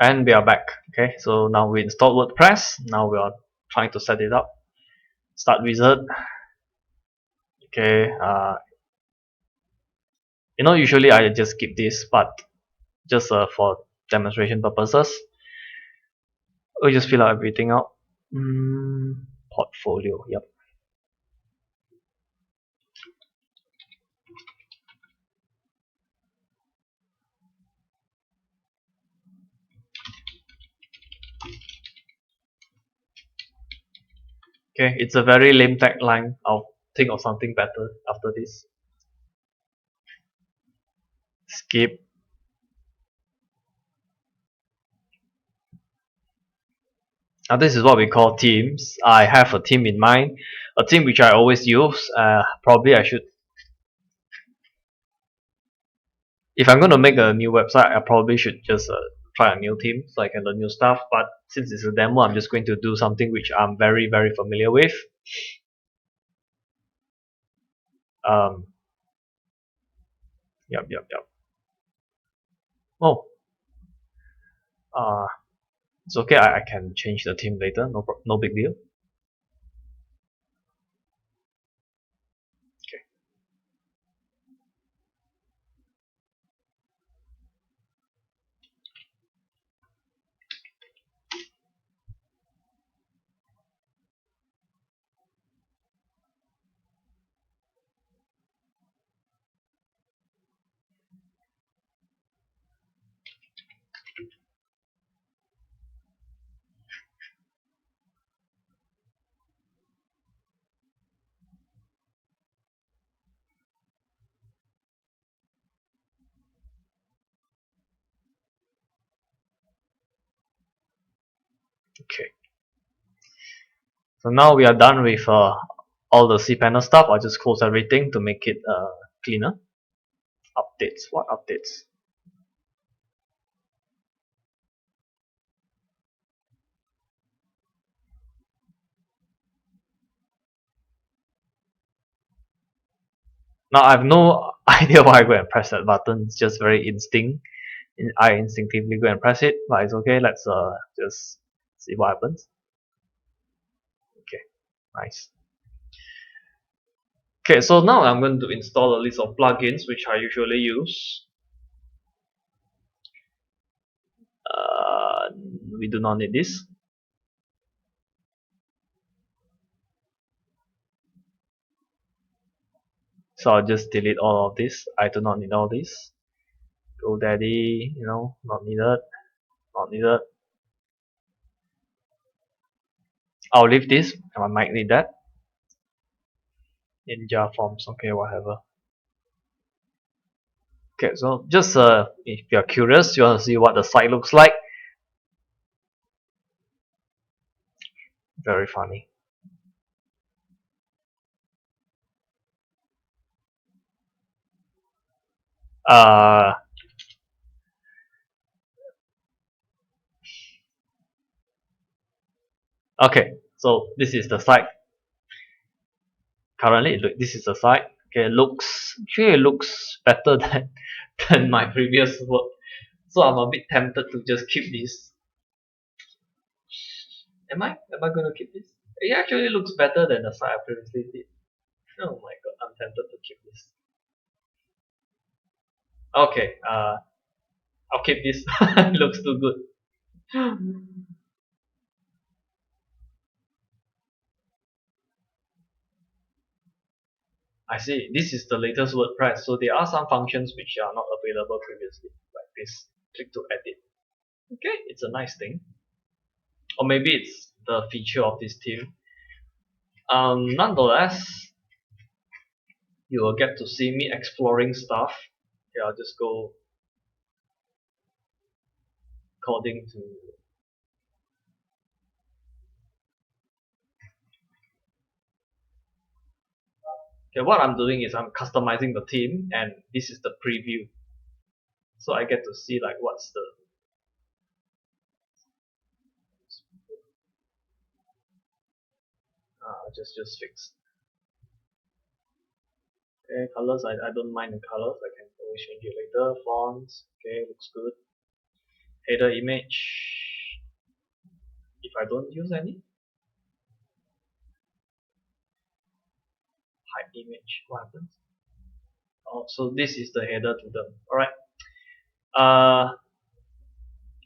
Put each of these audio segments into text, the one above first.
And we are back. Okay, so now we installed WordPress. Now we are trying to set it up. Start wizard. Okay, usually I just keep this, but just for demonstration purposes, we just fill out everything out. Portfolio. Yep. Okay, it's a very lame tagline. I'll think of something better after this. Skip. Now this is what we call themes. I have a theme in mind, a theme which I always use. Probably I should, if I'm going to make a new website, I probably should just try a new theme so I can learn new stuff. But since it's a demo, I'm just going to do something which I'm very, very familiar with. Um, yep. Oh, uh, it's okay. I can change the theme later. No big deal. Okay. Okay. So now we are done with all the cPanel stuff. I'll just close everything to make it cleaner. Updates. What updates? Now I have no idea why I go and press that button. It's just very instinct. I instinctively go and press it, but it's okay. Let's just see what happens. Okay, nice. Okay, so now I'm going to install a list of plugins which I usually use. Uh, we do not need this. So I'll just delete all of this. I do not need all this. GoDaddy, not needed. Not needed. I'll leave this. I might need that. Ninja forms. Okay, whatever. Okay, so just if you're curious, you want to see what the site looks like. Very funny. Uh, okay, so this is the site. Currently, this is the site. Okay, it looks better than my previous work. So I'm a bit tempted to just keep this. Am I going to keep this? It actually looks better than the site I previously did. Oh my god, I'm tempted to keep this. Okay, I'll keep this. It looks too good. I see. This is the latest WordPress, so there are some functions which are not available previously, like this. Click to edit. Okay, it's a nice thing. Or maybe it's the feature of this theme. Nonetheless, you will get to see me exploring stuff. Okay, I'll just go according to. Okay, what I'm doing is I'm customizing the theme, and this is the preview. So I get to see like what's the. Just fix. Okay, colors. I don't mind the colors. I can always change it later. Fonts. Okay, looks good. header image. If I don't use any, hide image, what happens? Oh, so this is the header to them. Alright.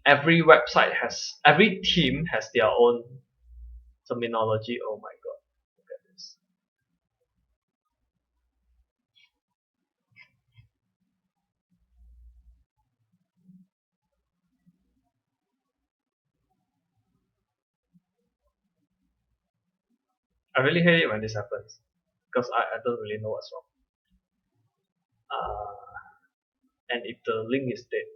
Every website has, every team has their own terminology. Oh my god, look at this. I really hate it when this happens because I don't really know what's wrong. And if the link is dead,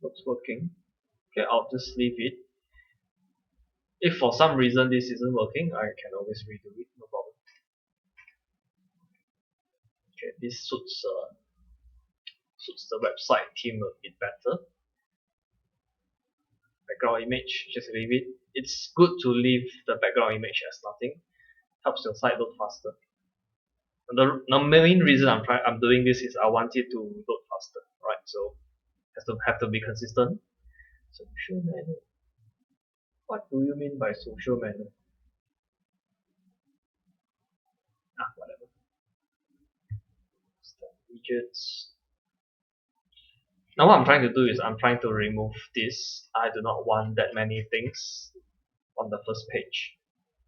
looks working. Okay, I'll just leave it. If for some reason this isn't working, I can always redo it, no problem. Okay, this suits the website theme a bit better. Background image, just leave it. It's good to leave the background image as nothing. Helps your site load faster. And the main reason I'm doing this is I want it to load faster, right? So have to be consistent. Social menu. What do you mean by social menu? Whatever. Widgets. Now what I'm trying to do is I'm trying to remove this. I do not want that many things on the first page.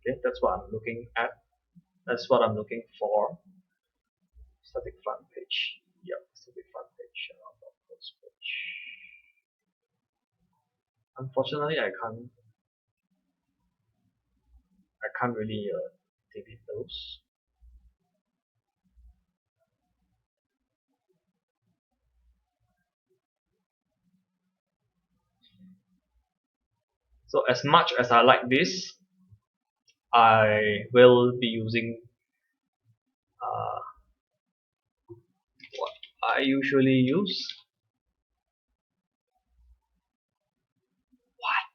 Okay, that's what I'm looking at. That's what I'm looking for. Static front page. Yep, static front page. Post page. Unfortunately, I can't really delete those. So as much as I like this, I will be using what I usually use. What?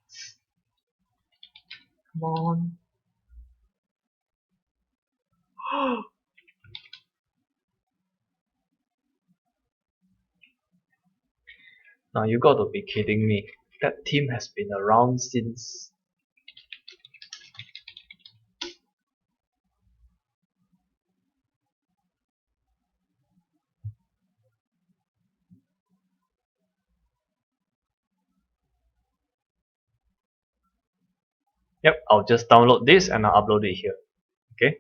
Come on. Now you got to be kidding me. That team has been around since. Yep, I'll just download this and I'll upload it here. Okay.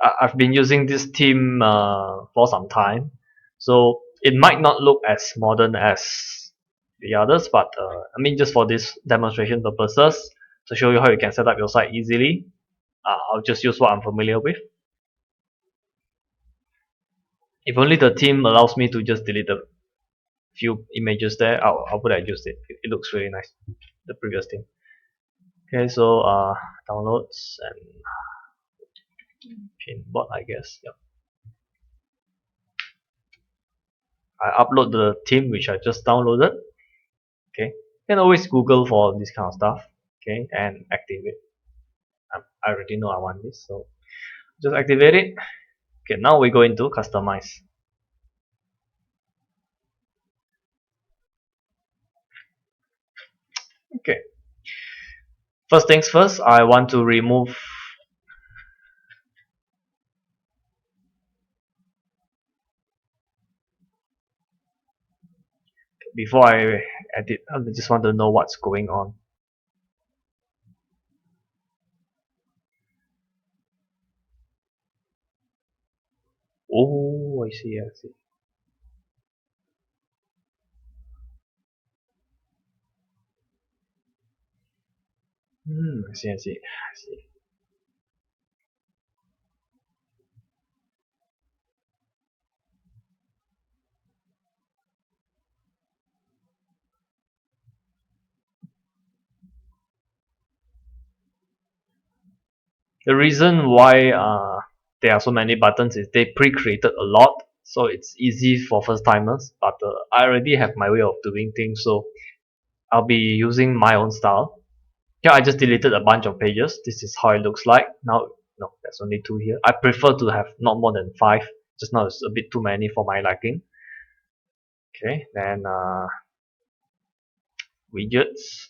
I've been using this theme for some time, so it might not look as modern as the others, but I mean just for this demonstration purposes, to show you how you can set up your site easily, I'll just use what I'm familiar with. If only the theme allows me to just delete the few images there, I would have used it. It looks really nice, the previous theme. Okay, so downloads and pinboard, I guess. Yep. I upload the theme which I just downloaded. Okay, you can always Google for this kind of stuff. Okay, and activate. I already know I want this, so just activate it. Okay, now we go into customize. Okay, first things first, I want to remove before I edit. I just want to know what's going on. Oh, I see, I see. I see, I see, I see. The reason why there are so many buttons is they pre-created a lot, so it's easy for first timers. But I already have my way of doing things, so I'll be using my own style. Yeah, I just deleted a bunch of pages. This is how it looks like. Now No, there's only two here. I prefer to have not more than five. Just now it's a bit too many for my liking. Okay, then widgets.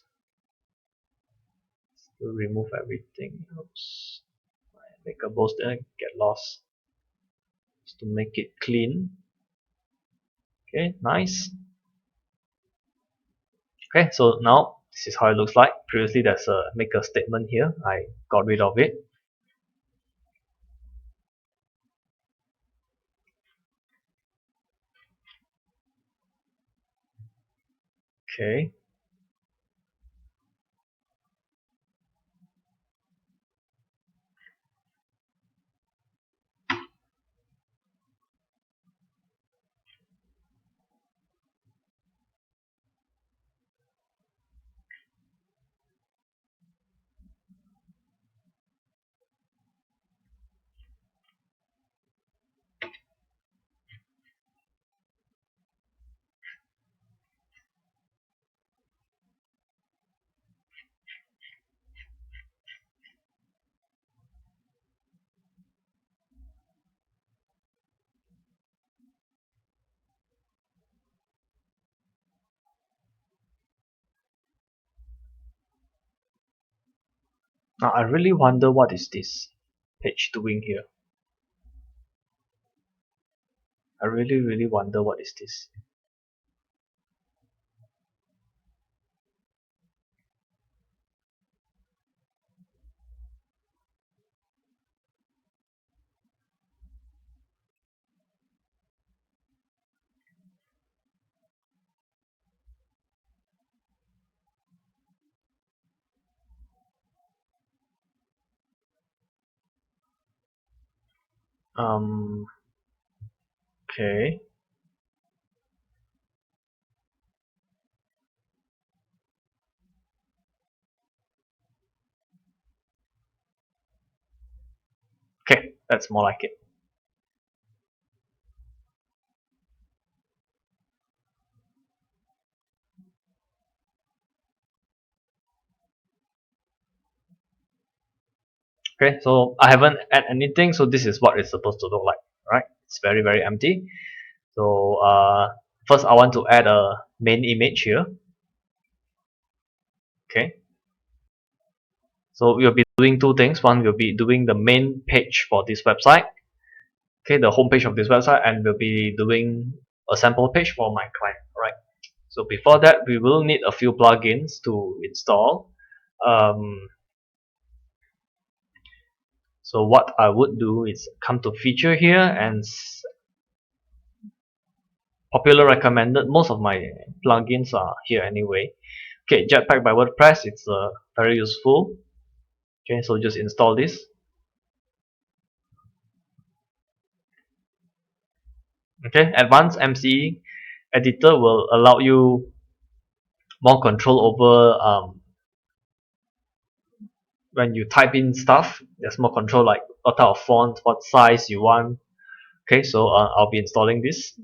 To remove everything. Oops. Make a post there, get lost. Just to make it clean. Okay, nice. Okay, so now this is how it looks like. Previously there's a make a statement here. I got rid of it. Okay. Now I really wonder what is this page doing here. I really wonder what is this. Um. Okay. Okay, that's more like it. Okay, so I haven't add anything, so this is what it's supposed to look like, right? It's very empty. So first I want to add a main image here. Okay, so we'll be doing two things. One, we'll be doing the main page for this website. Okay, the home page of this website, and we'll be doing a sample page for my client. Right. So before that, we will need a few plugins to install. Um, so what I would do is come to feature here and popular recommended. Most of my plugins are here anyway. Okay, Jetpack by WordPress. It's very useful. Okay, so just install this. Okay, advanced MCE editor will allow you more control over when you type in stuff. There's more control, like what type of font, what size you want. Okay, so I'll be installing this.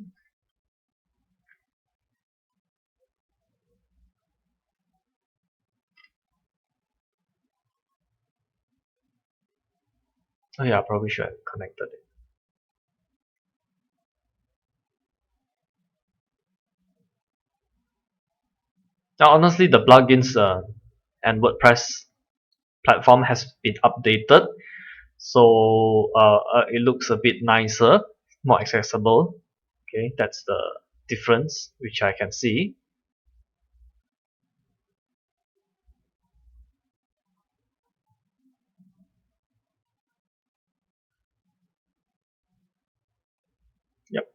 Oh yeah, I probably should have connected it. Now honestly, the plugins and WordPress platform has been updated, so it looks a bit nicer, more accessible. Okay, that's the difference which I can see. Yep.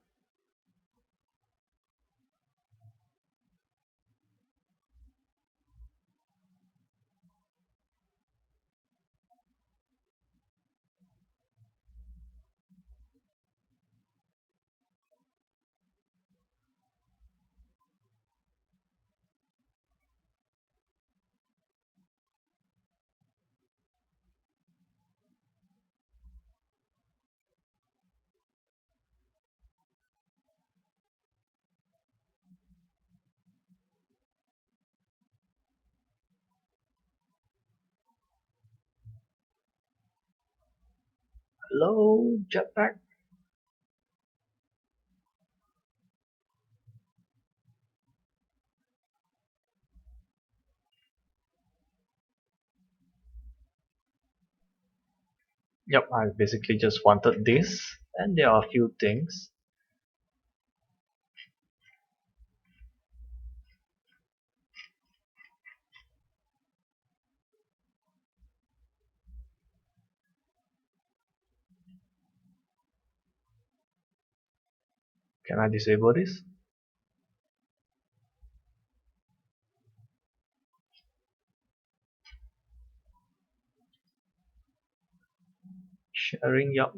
Hello, jetpack. Yep, I basically just wanted this, and there are a few things. Can I disable this? Sharing, yep.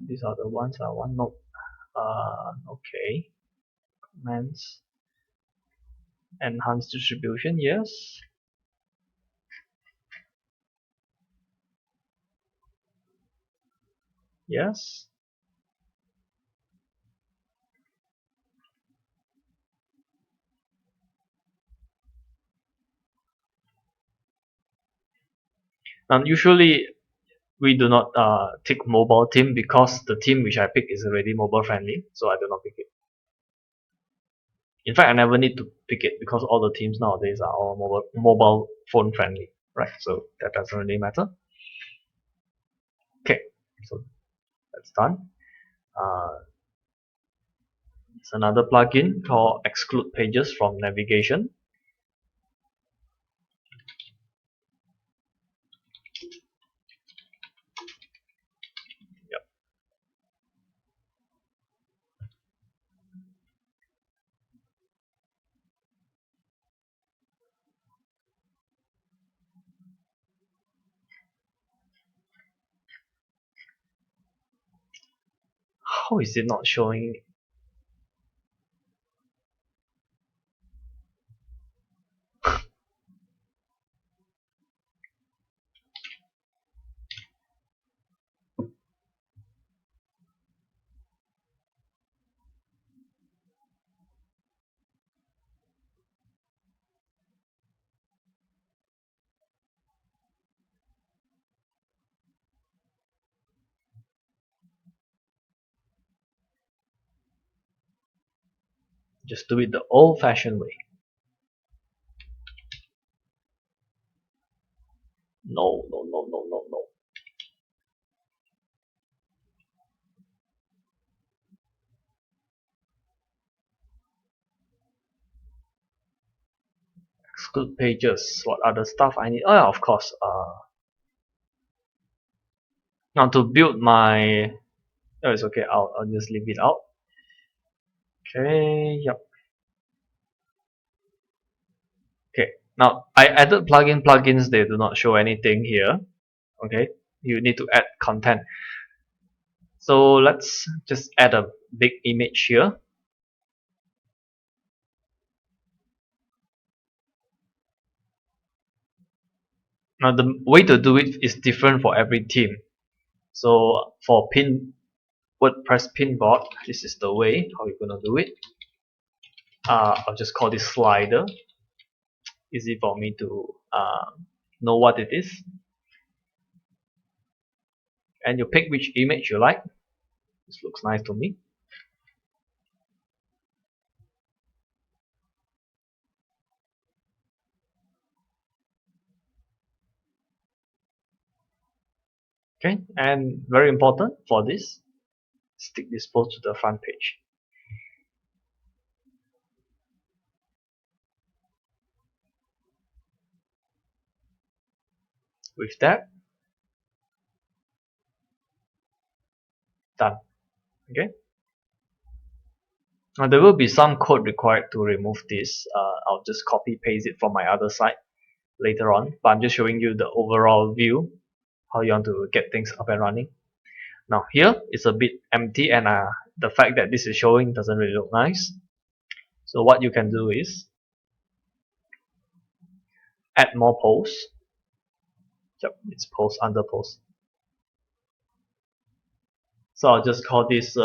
These are the ones I want. No, okay. Commands, enhanced distribution, yes. Yes. Usually we do not tick mobile theme because the theme which I pick is already mobile friendly, so I do not pick it. In fact, I never need to pick it because all the themes nowadays are all mobile phone friendly, right? So that doesn't really matter. Okay, so that's done. Uh, it's another plugin called exclude pages from navigation. Yep. How is it not showing? Just do it the old-fashioned way. No. Exclude pages. What other stuff I need? Oh, yeah, of course. Now to build my. Oh, it's okay. I'll just leave it out. Okay. Yep. Okay. Now I added plugins. They do not show anything here. Okay. You need to add content. So let's just add a big image here. Now the way to do it is different for every theme. So for WordPress pinboard, this is the way how you're gonna do it. I'll just call this slider. Easy for me to know what it is. And you pick which image you like. This looks nice to me. Okay, and very important for this, stick this post to the front page. With that, done. Okay. Now there will be some code required to remove this. I'll just copy paste it from my other site later on, but I'm just showing you the overall view, how you want to get things up and running. Now here it's a bit empty, and the fact that this is showing doesn't really look nice. So what you can do is add more posts. Yep, it's post under post. So I'll just call this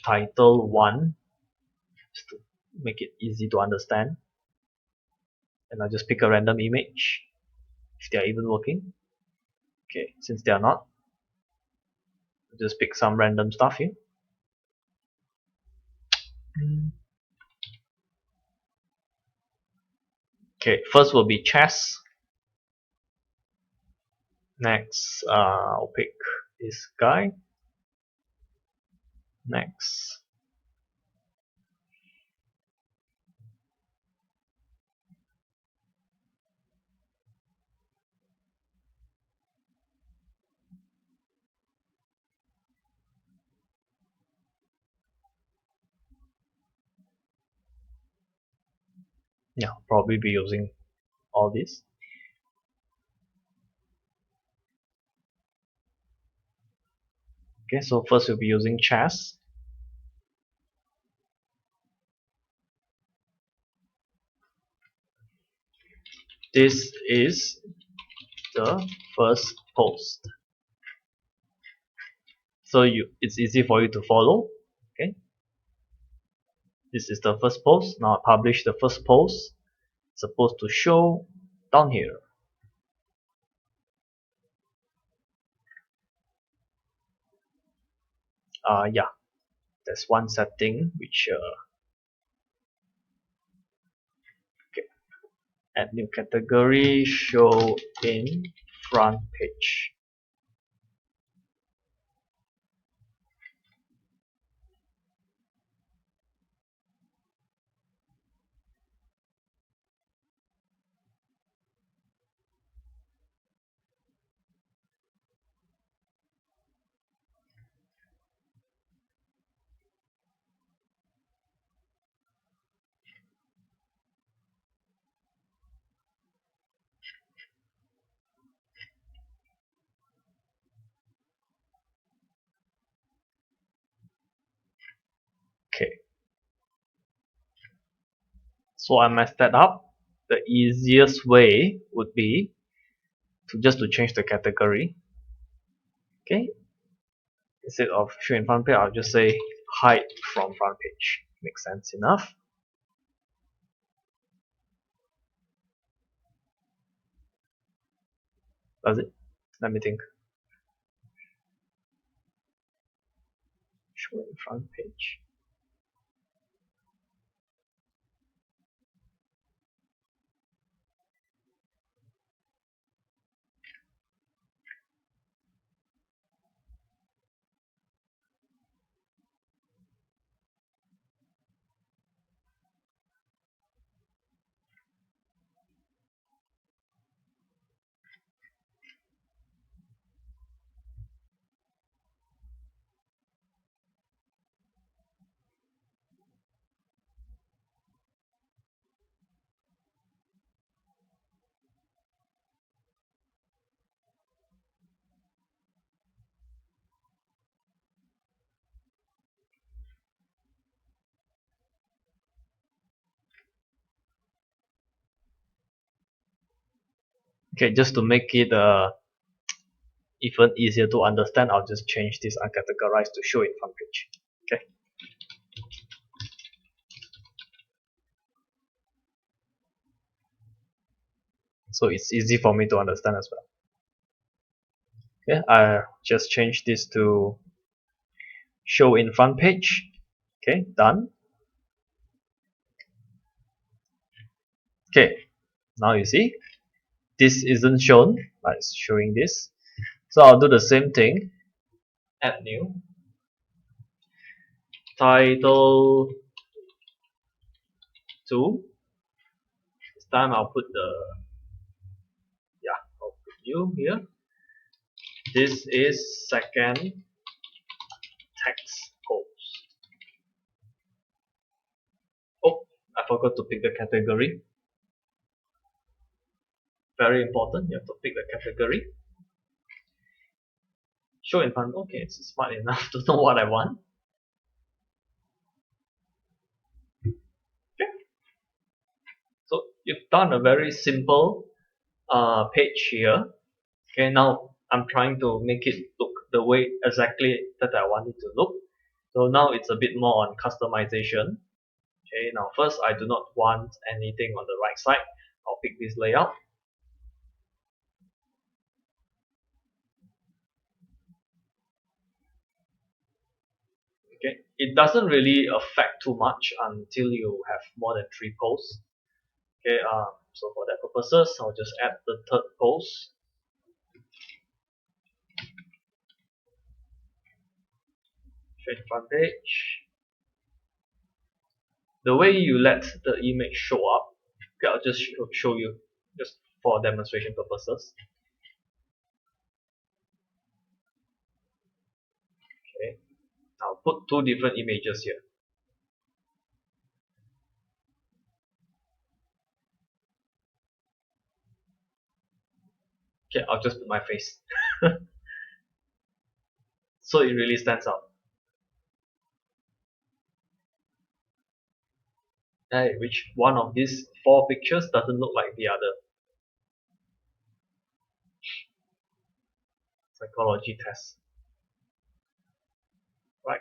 title 1, just to make it easy to understand. And I'll just pick a random image. if they are even working. Okay, since they are not, I'll just pick some random stuff here. Okay, first will be chess. Next, I'll pick this guy. Next, yeah, probably be using all this. Okay, so first we'll be using chess. This is the first post. So it's easy for you to follow. Okay, this is the first post. Now I publish the first post. It's supposed to show down here. Yeah, there's one setting which okay, add new category, show in front page. Okay, so I messed that up. The easiest way would be to change the category. Okay, instead of show in front page, I'll just say hide from front page. Makes sense enough. Does it? Let me think. Show in front page. Okay, just to make it even easier to understand, I'll just change this uncategorized to show in front page. Okay. So it's easy for me to understand as well. Okay, I just change this to show in front page. Okay, done. Okay, now you see this isn't shown, but it's showing this. So I'll do the same thing. Add new title 2. This time I'll put I'll put new here. This is second text post. Oh, I forgot to pick the category. Very important, you have to pick the category. Show in front, okay, it's smart enough to know what I want. Okay. So you've done a very simple page here. Okay, now I'm trying to make it look the way exactly that I want it to look. So now it's a bit more on customization. Okay, now first I do not want anything on the right side. I'll pick this layout. Okay, it doesn't really affect too much until you have more than 3 posts. Okay, so for that purposes, I'll just add the third post. Change front page. The way you let the image show up, okay, I'll just show you just for demonstration purposes. Okay, I'll put 2 different images here. Okay, I'll just put my face. So it really stands out. Hey, which one of these 4 pictures doesn't look like the other? Psychology test. Right.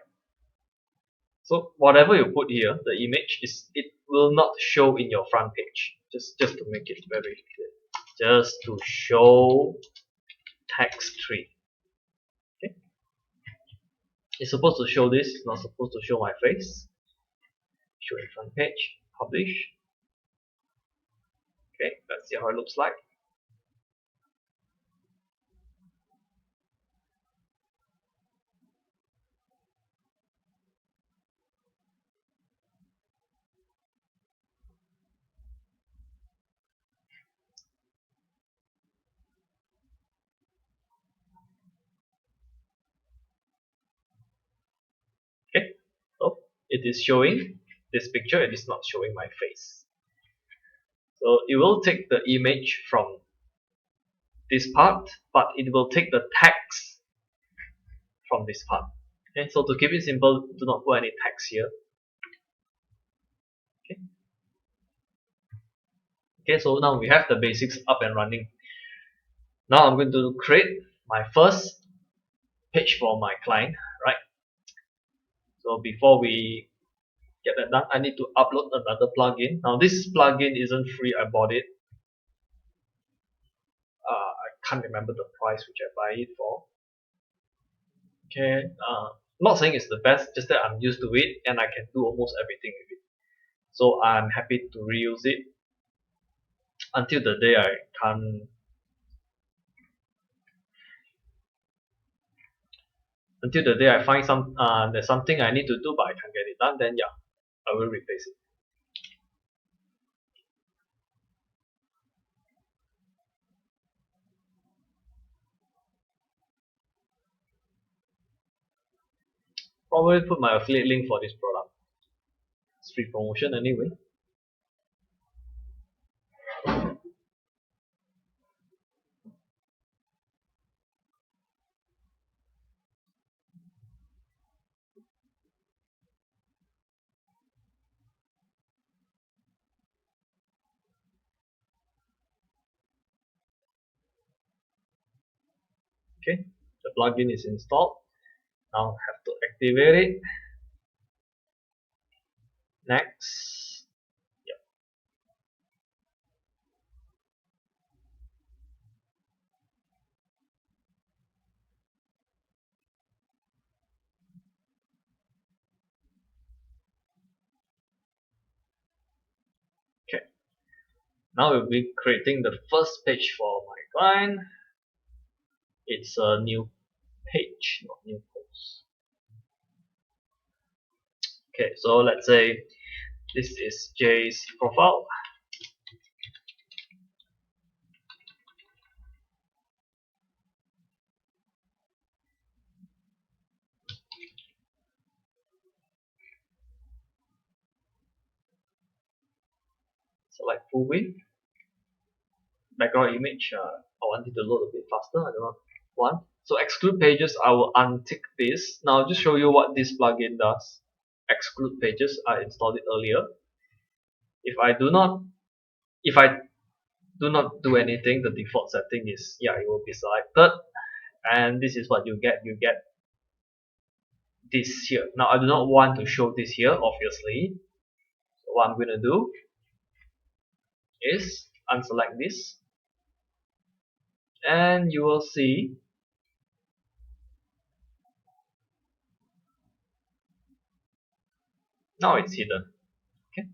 So whatever you put here, the image it will not show in your front page. Just to make it very clear. Just to show text tree. Okay. It's supposed to show this, not supposed to show my face. Show in front page, publish. Okay, let's see how it looks like. Okay, so it is showing this picture, it is not showing my face. So it will take the image from this part, but it will take the text from this part. Okay, so to keep it simple, do not put any text here. Okay. Okay, so now we have the basics up and running. Now I'm going to create my first page for my client, right? So before we get that done, I need to upload another plugin. Now this plugin isn't free, I bought it. I can't remember the price which I buy it for. Okay, not saying it's the best, just that I'm used to it and I can do almost everything with it. So I'm happy to reuse it until the day I can't. Until the day I find there's something I need to do but I can't get it done, then yeah, I will replace it. Probably put my affiliate link for this product. It's free promotion anyway. Okay, the plugin is installed. Now I have to activate it. Next. Yep. Okay. Now we'll be creating the first page for my client. It's a new page, not new post. Okay, so let's say this is Jay's profile. Select full width. Background image, I want it to load a bit faster. I don't know. One. So exclude pages, I will untick this. Now I'll just show you what this plugin does. Exclude pages, I installed it earlier. If I do not, if I do not do anything, the default setting is, yeah, it will be selected, and this is what you get. You get this here. Now I do not want to show this here, obviously. So what I'm going to do is unselect this, and you will see Now it's hidden. Okay,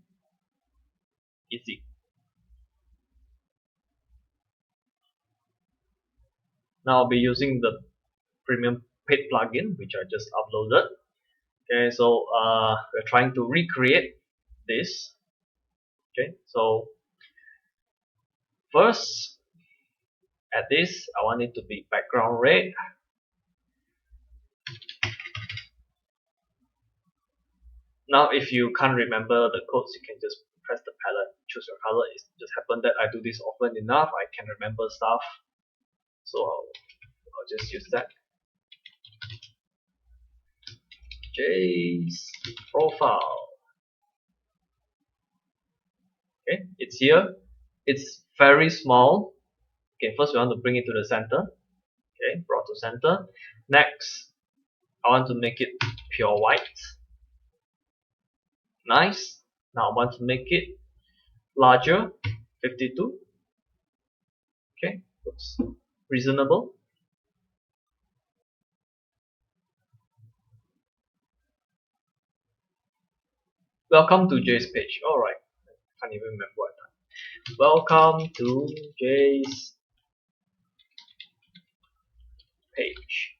easy. Now I'll be using the premium paid plugin which I just uploaded. Okay, so we're trying to recreate this. Okay, so first at this I want it to be background red. Now if you can't remember the codes, you can just press the palette, choose your color. It just happened that I do this often enough, I can remember stuff, so I'll just use that. J's profile. Okay, it's here. It's very small. Okay, first we want to bring it to the center. Okay, brought to center. Next, I want to make it pure white. Nice. Now I want to make it larger, 52. Okay, looks reasonable. Welcome to Jay's page. Alright, I can't even remember what time. Welcome to Jay's page.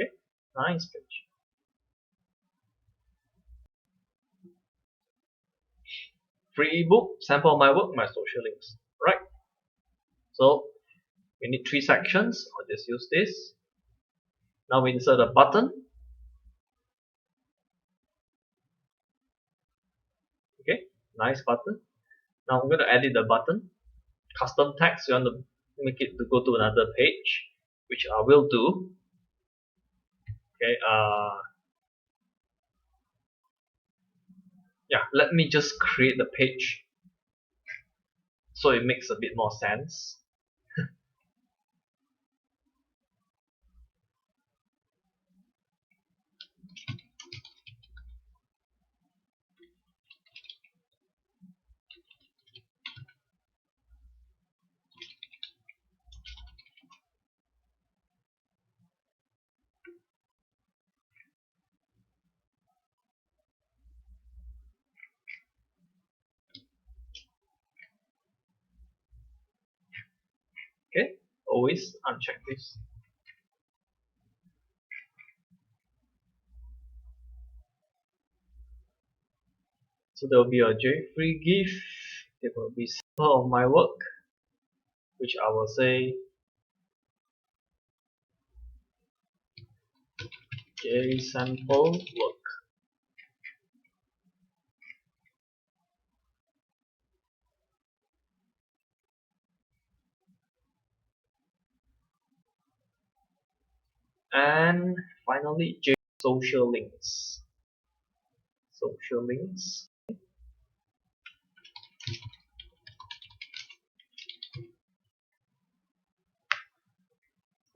Okay, nice page. Free ebook, sample of my work, my social links. Right. So we need 3 sections. I'll just use this. Now we insert a button. Okay, nice button. Now I'm going to edit the button. Custom text, you want to make it to go to another page, which I will do. Okay, yeah, let me just create the page so it makes a bit more sense. Okay, always uncheck this. So there will be a J-free GIF. There will be sample of my work, which I will say J sample work. And finally, J social links. Social links.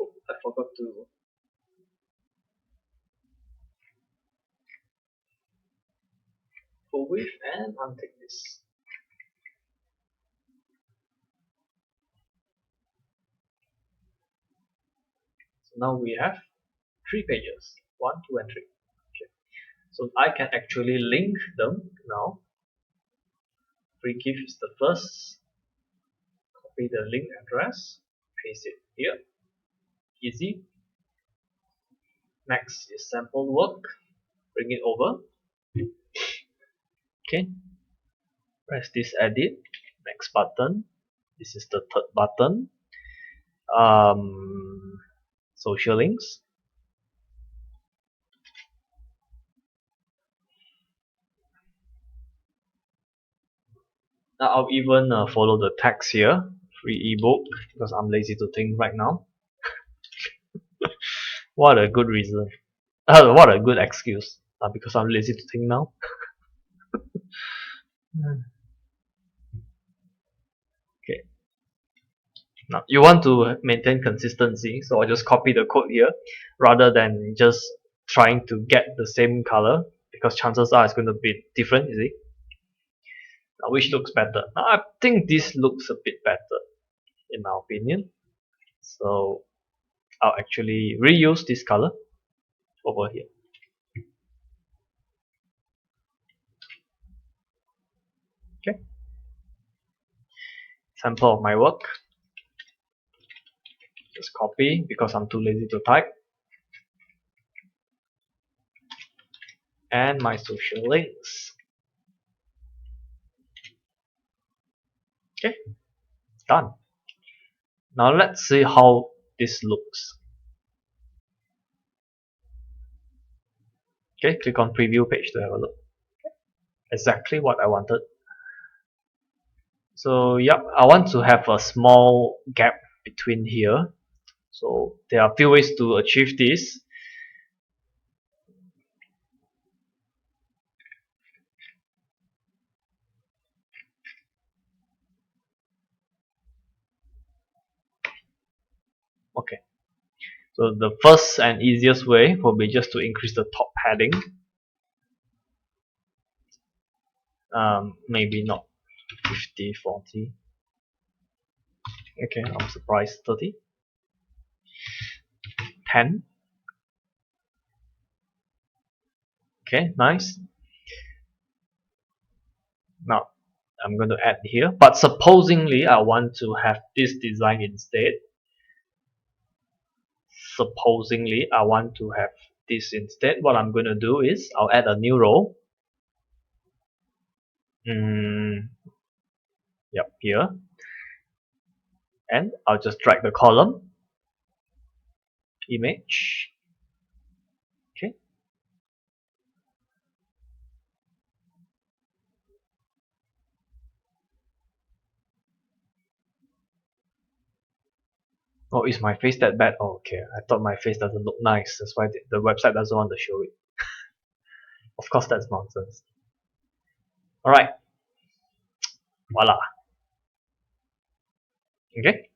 Oh, I forgot to full width and untick this. So now we have 3 pages, 1, 2, and 3. Okay. So I can actually link them now. Free gift is the first. Copy the link address, paste it here. Easy. Next is sample work. Bring it over. Okay. Press this edit. Next button. This is the third button. Social links. Now I'll even follow the text here. Free ebook because I'm lazy to think right now. What a good reason. What a good excuse. Because I'm lazy to think now. Okay. Now you want to maintain consistency, so I just copy the code here rather than just trying to get the same color because chances are it's going to be different, you see. Now which looks better? Now I think this looks a bit better in my opinion. So I'll actually reuse this color over here. Okay, sample of my work. Just copy because I'm too lazy to type. And my social links. Okay, done. Now let's see how this looks. Okay, click on preview page to have a look. Exactly what I wanted. So yep, I want to have a small gap between here. So there are a few ways to achieve this. Okay, so the first and easiest way will be just to increase the top padding. Maybe not 50, 40. Okay, I'm surprised. 30, 10. Okay, nice. Now I'm going to add here, but supposingly I want to have this design instead. Supposingly I want to have this instead. What I'm going to do is I'll add a new row. Yep, here, and I'll just drag the column image. Okay, oh, is my face that bad? Oh, okay, I thought my face doesn't look nice, that's why the website doesn't want to show it. Of course, that's nonsense. Alright, voila. Okay,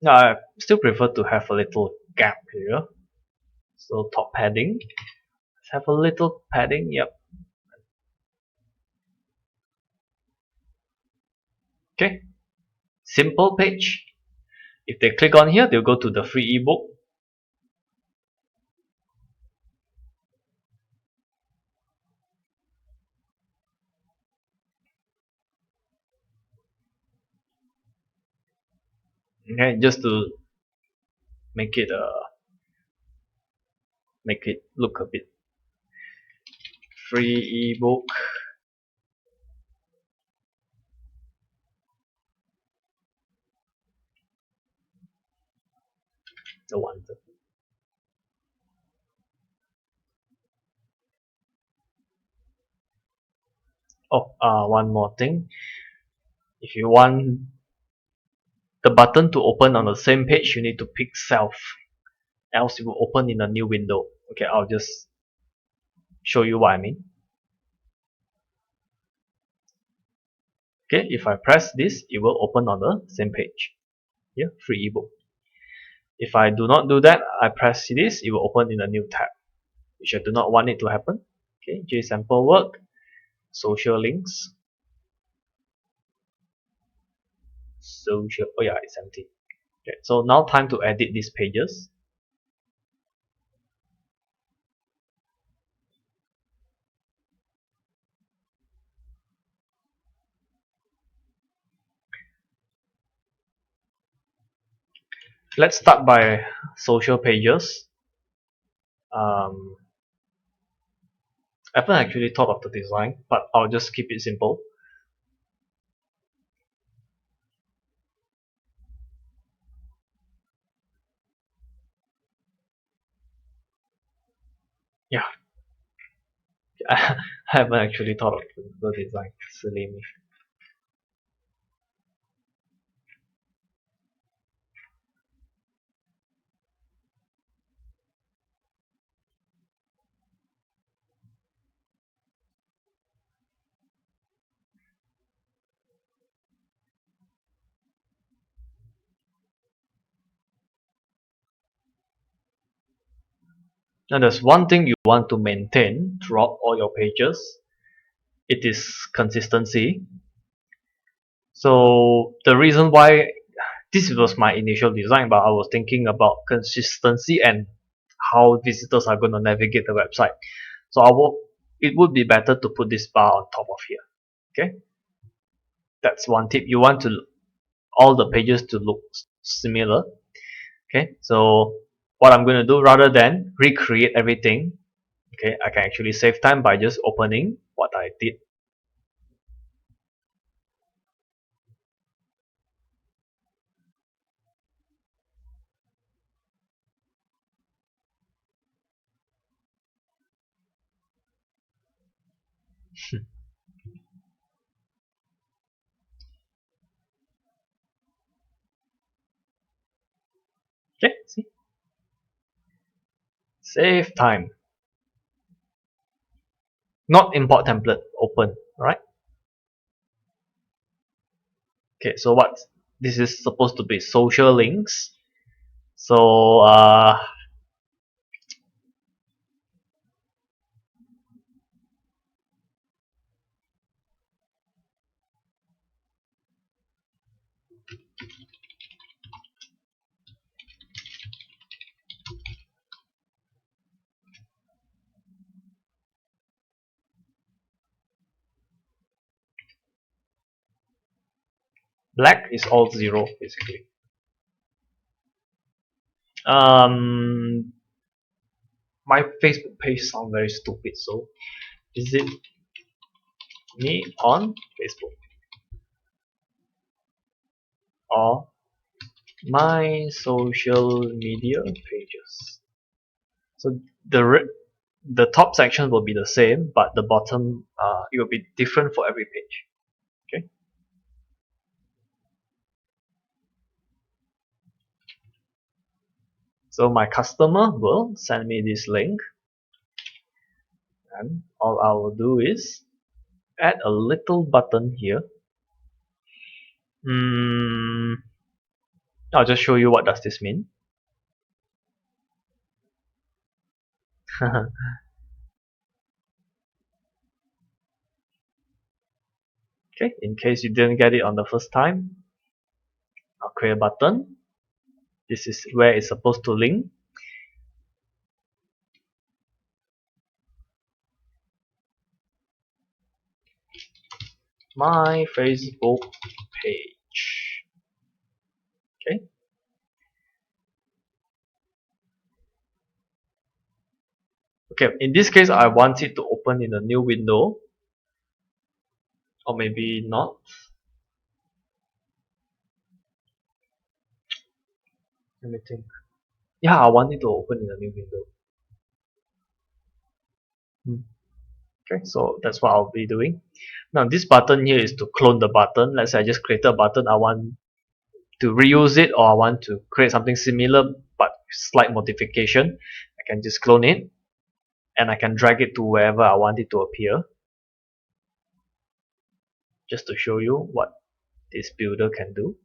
now I still prefer to have a little gap here. So top padding, let's have a little padding. Yep. Okay, simple page. If they click on here, they'll go to the free ebook. Okay, just to make it look a bit free ebook. The one. Oh, one more thing. If you want the button to open on the same page, you need to pick self, else it will open in a new window. Okay, I'll just show you what I mean. Okay, if I press this, it will open on the same page. Here, free ebook. If I do not do that, I press this, it will open in a new tab, which I do not want it to happen. Okay, JSample work, social links, social. Oh yeah, it's empty. Okay, so now time to edit these pages. Let's start by social pages. I haven't actually thought of the design, but I'll just keep it simple. Yeah, I haven't actually thought of the design. Silly me. Now there's one thing you want to maintain throughout all your pages. It is consistency. So the reason why this was my initial design, but I was thinking about consistency and how visitors are going to navigate the website. So it would be better to put this bar on top of here. Okay, that's one tip. You want to all the pages to look similar. Okay, so what I'm going to do, rather than recreate everything, okay, I can actually save time by just opening what I did. Okay, see, save time. Not import template, open. Alright. Okay, so what this is supposed to be social links. So black is all zero basically. Um, my Facebook page sound very stupid. So is it me on Facebook or my social media pages? So the top section will be the same, but the bottom it will be different for every page. Okay. So my customer will send me this link, and all I will do is add a little button here. I'll just show you what does this mean. Okay, in case you didn't get it on the first time, I'll create a button. This is where it's supposed to link. My Facebook page. Okay. Okay, in this case, I want it to open in a new window, or maybe not. Let me think. Yeah, I want it to open in a new window. Okay, so that's what I'll be doing. Now, this button here is to clone the button. Let's say I just created a button. I want to reuse it, or I want to create something similar but slight modification. I can just clone it, and I can drag it to wherever I want it to appear, just to show you what this builder can do.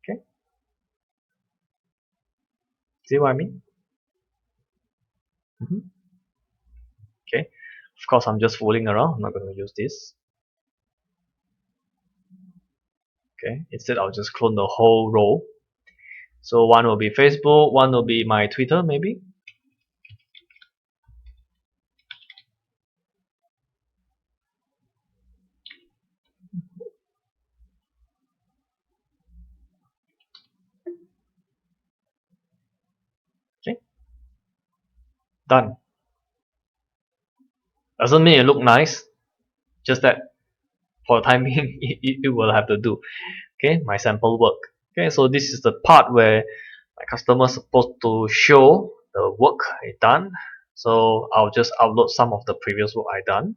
Okay, see what I mean? Okay, of course I'm just fooling around. I'm not going to use this. Okay, instead I'll just clone the whole row. So one will be Facebook, one will be my Twitter maybe. Okay, done. Doesn't mean it look nice, just that for the time being it will have to do. Okay, my sample work. Okay, so this is the part where my customer is supposed to show the work I done. So I'll just upload some of the previous work I done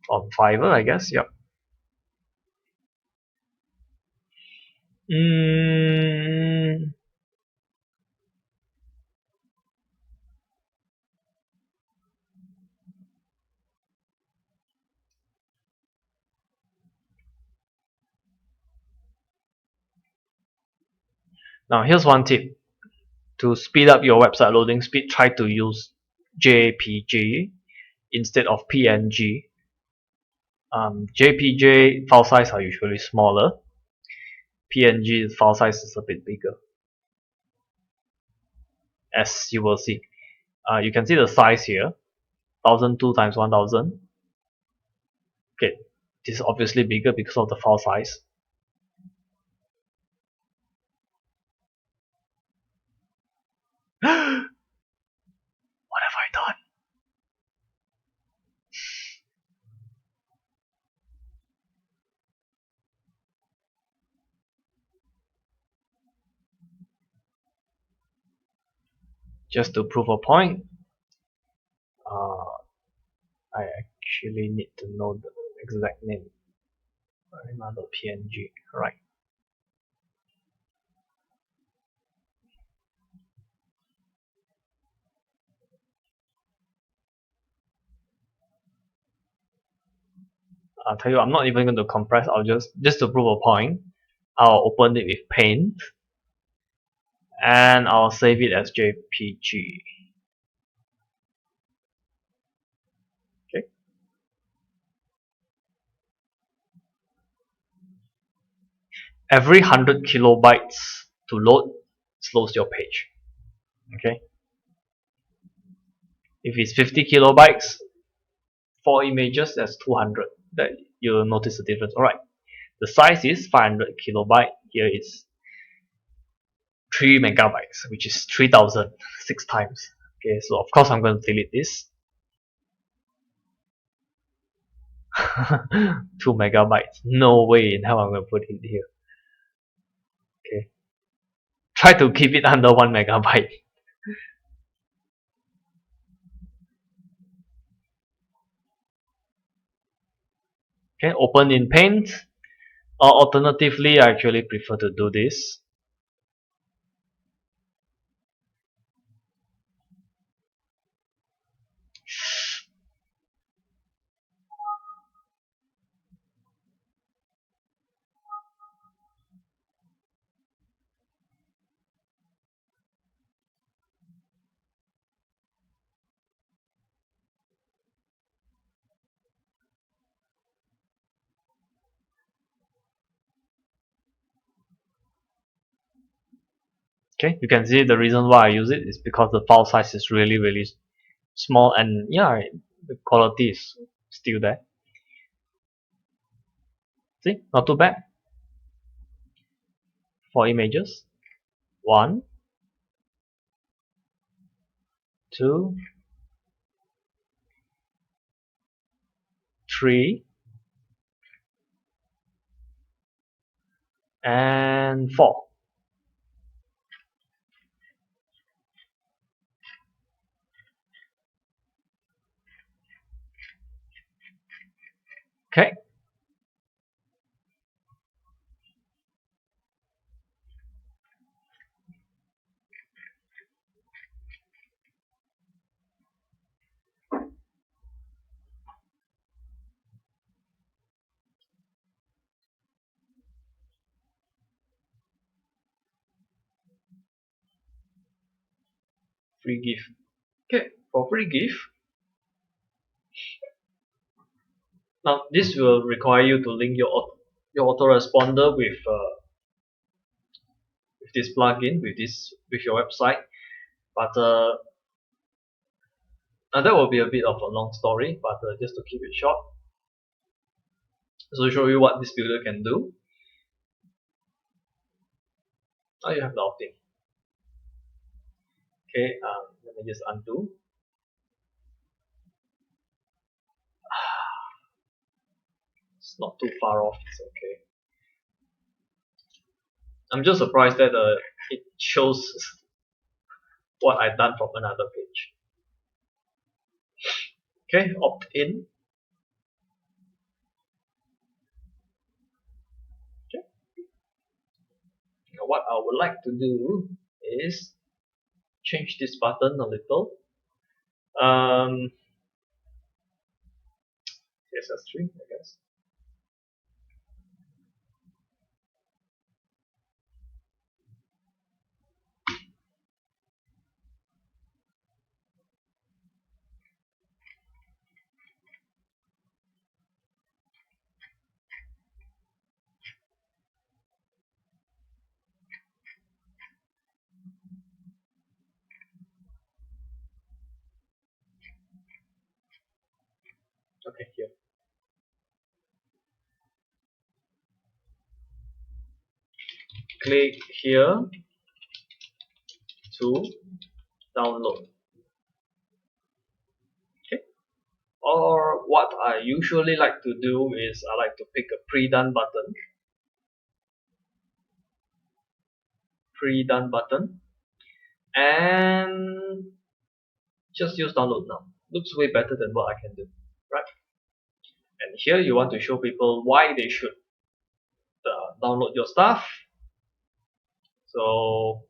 on Fiverr, I guess. Yep. Mm, Now here's one tip. To speed up your website loading speed, try to use JPG instead of PNG. JPG file size are usually smaller. PNG file size is a bit bigger, as you will see. You can see the size here, 1002 times 1000. This is obviously bigger because of the file size. What have I done? Just to prove a point, uh, I actually need to know the exact name. Png. Right. I'll tell you, I'm not even going to compress. I'll just to prove a point, I'll open it with Paint, and I'll save it as JPG. Okay. Every 100 kilobytes to load slows your page. Okay. If it's 50 kilobytes, 4 images, that's 200. That you'll notice the difference. Alright. The size is 500 kilobyte. Here is 3 megabytes, which is 3000, 6 times. Okay, so of course I'm going to delete this. 2 megabytes. No way in hell I'm going to put it here. Okay. Try to keep it under 1 megabyte. Okay, open in Paint. Or alternatively, I actually prefer to do this. Okay, you can see the reason why I use it is because the file size is really small, and yeah, the quality is still there. See, not too bad. 4 images. 1, 2, 3, and 4. Okay. Free gift. Okay, for free gift. Now this will require you to link your autoresponder with this plugin, with your website. But now that will be a bit of a long story. But just to keep it short, so to show you what this builder can do. Now you have the opt-in. Okay, let me just undo. It's not too far off. It's okay. I'm just surprised that it shows what I've done from another page. Okay, opt in. Okay. Now what I would like to do is change this button a little. CSS3, I guess. Okay, here. click here to download. Okay. Or what I usually like to do is I like to pick a pre-done button, and just use download now. Looks way better than what I can do, right? And here you want to show people why they should download your stuff. So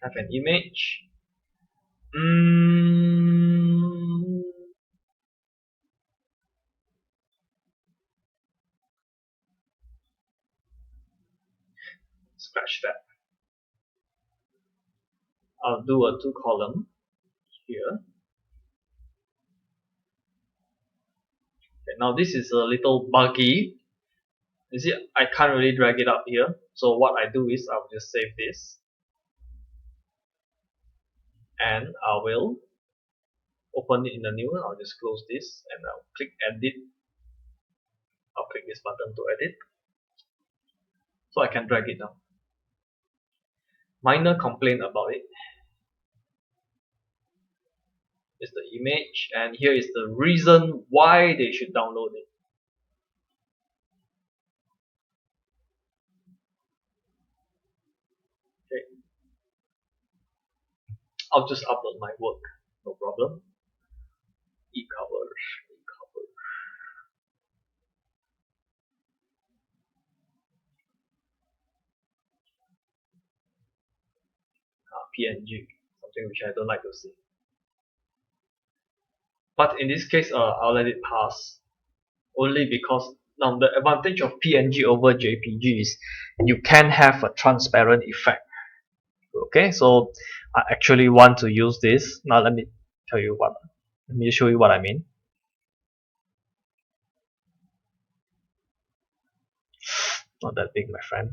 have an image. Scratch that. I'll do a 2-column here. Okay, now this is a little buggy. You see, I can't really drag it up here. So what I do is I'll just save this, and I will open it in a new one. I'll just close this and I'll click edit. I'll click this button to edit, so I can drag it down. Minor complaint about it is the image, and here is the reason why they should download it. Okay, I'll just upload my work, no problem. E-covers. PNG, something which I don't like to see. But in this case, I'll let it pass, only because now the advantage of PNG over JPG is you can have a transparent effect. Okay, so I actually want to use this. Now let me show you what I mean. Not that big, my friend.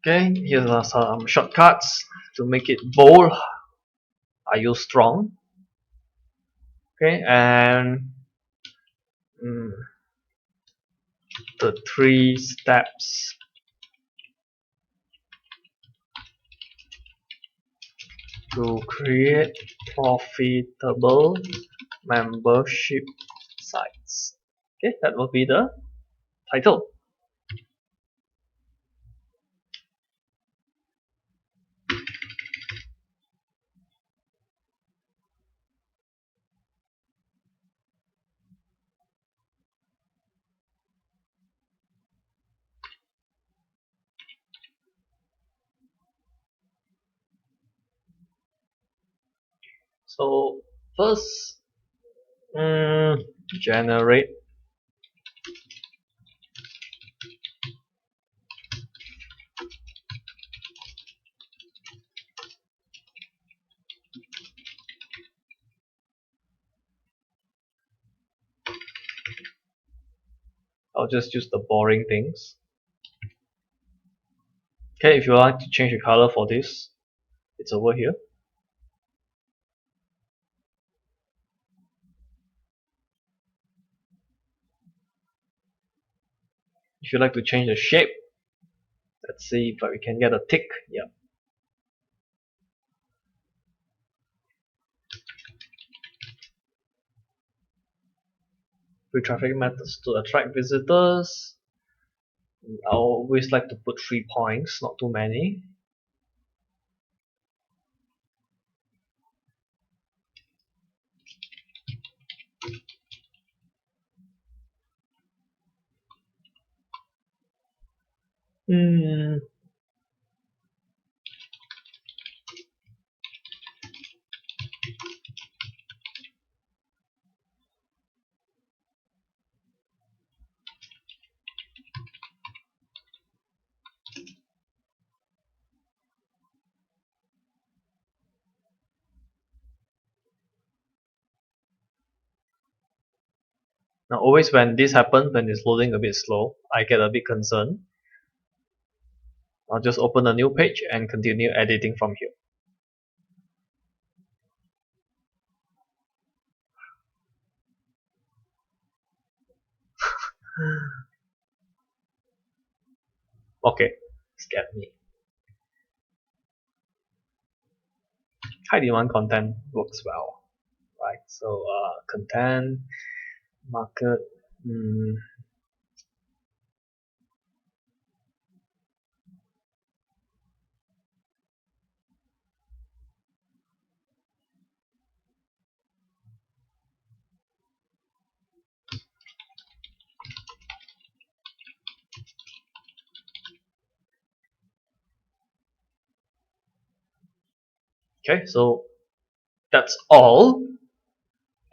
Okay, here are some shortcuts to make it bold. I use strong. Okay, and the 3 steps to create profitable membership sites. Okay, that will be the title. So first, generate I'll just use the boring things. Okay, if you like to change the color for this, it's over here. If you like to change the shape, let's see if we can get a tick. Yeah. Free traffic methods to attract visitors. I always like to put 3 points, not too many. Now always when this happens, when it's loading a bit slow, I get a bit concerned. I'll just open a new page and continue editing from here. Okay, scared me. High demand content works well, right? So content, market, okay, so that's all.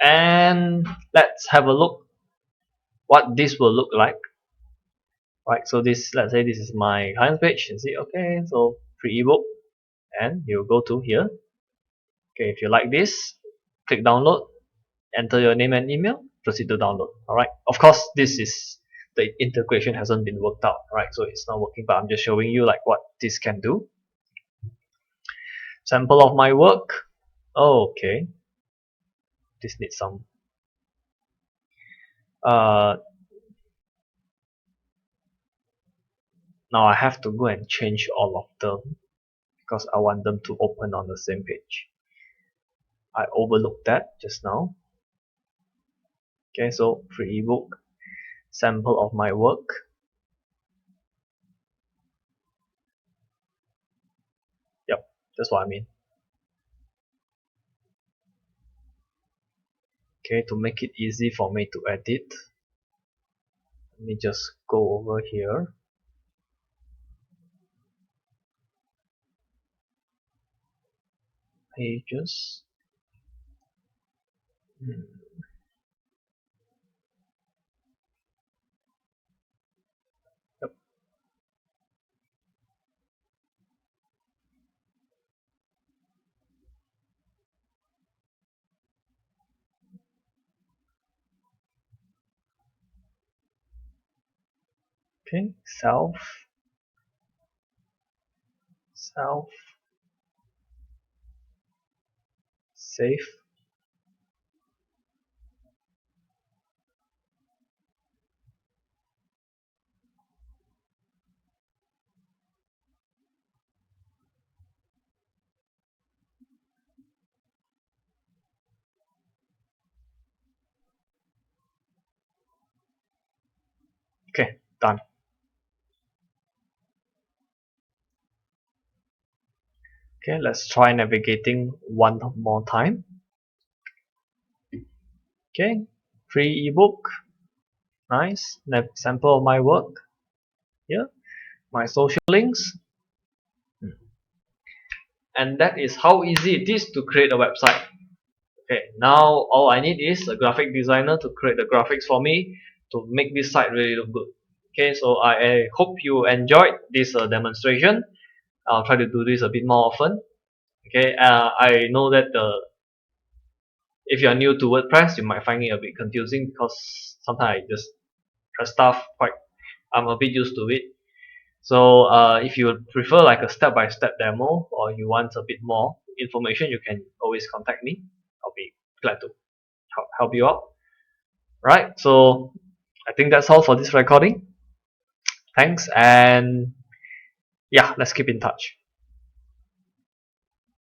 And let's have a look what this will look like. Right, so this, let's say this is my client page. You see, okay, so free ebook, and you go to here. Okay, if you like this, click download, enter your name and email, proceed to download. Alright, of course, this is the integration hasn't been worked out, right? So it's not working, but I'm just showing you like what this can do. Sample of my work. Oh, okay, this needs some uh now I have to go and change all of them because I want them to open on the same page. I overlooked that just now. Okay, so free ebook, sample of my work. Yep, that's what I mean. Okay, to make it easy for me to edit, let me just go over here. Pages. Yep. Okay, self, save. Okay, done. Okay, let's try navigating one more time. Okay, free ebook. Nice. Sample of my work. Here, my social links. And that is how easy it is to create a website. Okay, now all I need is a graphic designer to create the graphics for me to make this site really look good. Okay, so I hope you enjoyed this demonstration. I'll try to do this a bit more often. Okay, I know that if you're new to WordPress, you might find it a bit confusing because sometimes I just press stuff quite. I'm a bit used to it. So if you prefer like a step-by-step demo or you want a bit more information, you can always contact me. I'll be glad to help you out. Right, so I think that's all for this recording. Thanks, and yeah, let's keep in touch.